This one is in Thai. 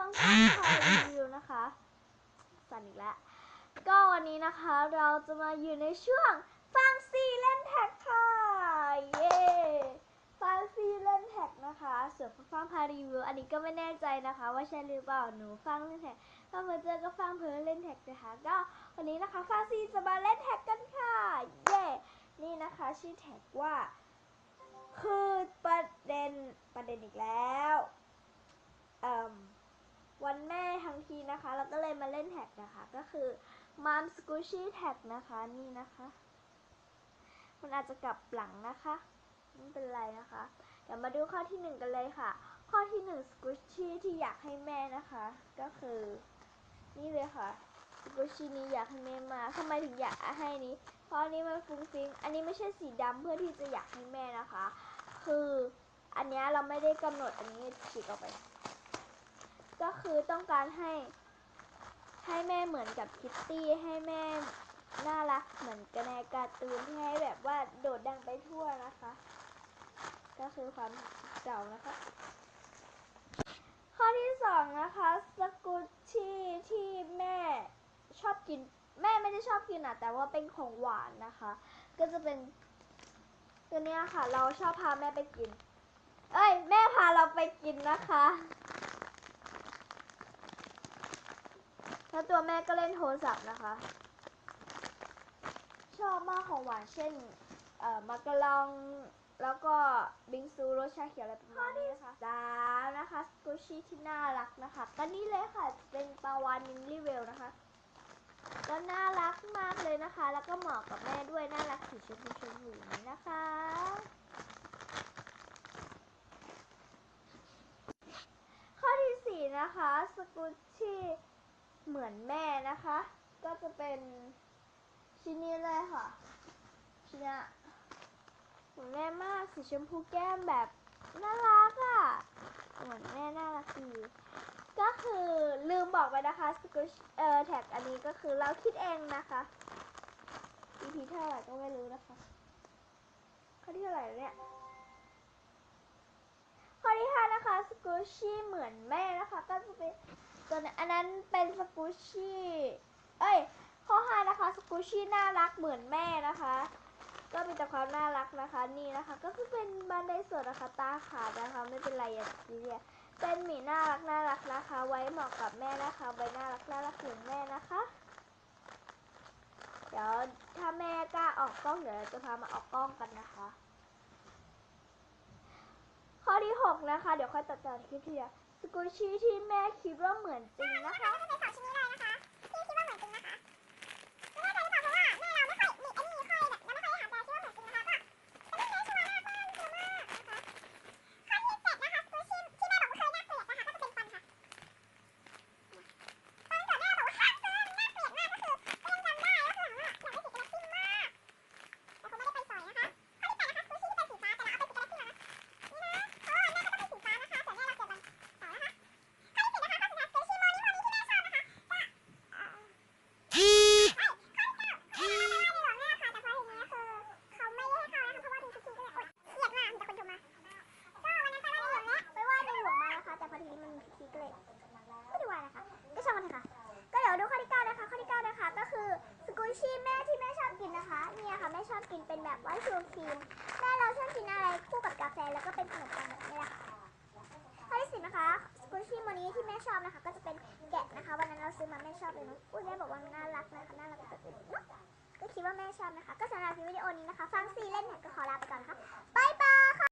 ฟังคารีวิวนะคะสั่นอีกแล้วก็วันนี้นะคะเราจะมาอยู่ในช่วงฟังซีเล่นแท็กค่ะเย้ฟังซีเล่นแท็กนะคะส่วนฟังพารีวิวอันนี้ก็ไม่แน่ใจนะคะว่าใช่หรือเปล่าหนูฟังเล่นแท็กถ้ามาเจอก็ฟังเพื่อเล่นแท็กนะคะก็วันนี้นะคะฟังซีจะมาเล่นแท็กกันค่ะเย้นี่นะคะชื่อแท็กว่าคือประเด็นอีกแล้ววันแม่ทั้งทีนะคะเราก็เลยมาเล่นแท็กนะคะก็คือ Mom Squishy Tag นะคะนี่นะคะมันอาจจะกลับหลังนะคะไม่เป็นไรนะคะเดี๋ยวมาดูข้อที่1กันเลยค่ะข้อที่1 Squishy ที่อยากให้แม่นะคะก็คือนี่เลยค่ะ Squishy นี้อยากให้แม่มาทำไมถึงอยากให้นี้เพราะอันนี้มันฟุ้งฟิ้งอันนี้ไม่ใช่สีดำเพื่อที่จะอยากให้แม่นะคะคืออันนี้เราไม่ได้กำหนดอันนี้ฉีกออกไปก็คือต้องการให้แม่เหมือนกับคิตตี้ให้แม่น่ารักเหมือนกันในการ์ตูนที่ให้แบบว่าโดดดังไปทั่วนะคะก็คือความเก่านะคะข้อที่2นะคะสกุชชี่ที่แม่ชอบกินแม่ไม่ได้ชอบกินแต่ว่าเป็นของหวานนะคะก็จะเป็นตัวนี้ค่ะเราชอบพาแม่ไปกินแม่พาเราไปกินนะคะแล้วตัวแม่ก็เล่นโทรศัพท์นะคะชอบมากของหวานเช่นมักกะลองแล้วก็บิงซูรสชาเขียวอะไรประมาณนี้นะคะนะคะสกูชี่ที่น่ารักนะคะก็นี่เลยค่ะเป็นปลาวาฬมินลี่เวลนะคะก็น่ารักมากเลยนะคะแล้วก็เหมาะกับแม่ด้วยน่ารักสีชมพูอย่างนี้นะคะข้อที่4นะคะสกูชี่เหมือนแม่นะคะก็จะเป็นชิ้นนี้เลยค่ะชิ้นนี้เหมือนแม่มากสีชมพูแก้มแบบน่ารักเหมือนแม่น่ารักดีก็คือลืมบอกไปนะคะสกูชแท็กอันนี้ก็คือเราคิดเองนะคะ EP เท่าไหร่ก็ไม่รู้นะคะข้อที่เท่าไหร่เนี่ยข้อที่5นะคะสกูชี่เหมือนแม่นะคะก็จะเป็นตัวอันนั้นเป็นสกูชี่ข้อ5นะคะสกูชี่น่ารักเหมือนแม่นะคะก็มีแต่ความน่ารักนะคะนี่นะคะก็จะเป็นบันไดสดนะคะตาขาดนะคะไม่เป็นไรอย่างที่เรียกเป็นหมีน่ารักนะคะไว้เหมาะกับแม่นะคะไว้น่ารักเหมือนแม่นะคะเดี๋ยวถ้าแม่กล้าออกกล้องเดี๋ยวเราจะพามาออกกล้องกันนะคะข้อที่6นะคะเดี๋ยวค่อยตัดต่อคลิปทีเดียวสกูชี่ที่แม่คิดว่าเหมือนจริงนะคะก็จะเป็น2ชิ้นนี้เลยนะคะที่คิดว่าเหมือนจริงนะคะไม่แน่ใจหรือเปล่าเพราะว่าแม่เราไม่ค่อยมีค่อยแบบเราไม่ค่อยหาแต่คิดว่าเหมือนจริงนะคะก็เป็นแม่ชัวร์มากนะคะข้อที่7นะคะสกูชี่ที่แม่บอกว่าเคยน่าเกลียดนะคะก็จะเป็นฟันค่ะตอนเกิดแม่บอกว่าน่าเกลียดมากก็คือก็ยังจำได้ว่าคืออยากได้สีกระทิ่มมากแต่คงไม่ได้ไปสอยนะคะข้อที่8นะคะสกูชี่ที่เป็นสีฟ้าแต่เราเอาไปสีกระทิ่มนะแม่ที่แม่ชอบกินนะคะเนี่ยค่ะแม่ชอบกินเป็นแบบว่าชูครีมแม่เราชอบกินอะไรคู่กับกาแฟแล้วก็เป็นขนมปังแบบนี้แหละค่ะข้อที่10นะคะสกูชี่โมนี้ที่แม่ชอบนะคะก็จะเป็นแกะนะคะวันนั้นเราซื้อมาแม่ชอบเลยเนาะแม่บอกว่าน่ารักนะคะน่ารักแบบนี้เนาะก็คิดว่าแม่ชอบนะคะก็สำหรับวิดีโอนี้นะคะฟังซีเล่นแท็กก็ขอลาไปก่อนค่ะ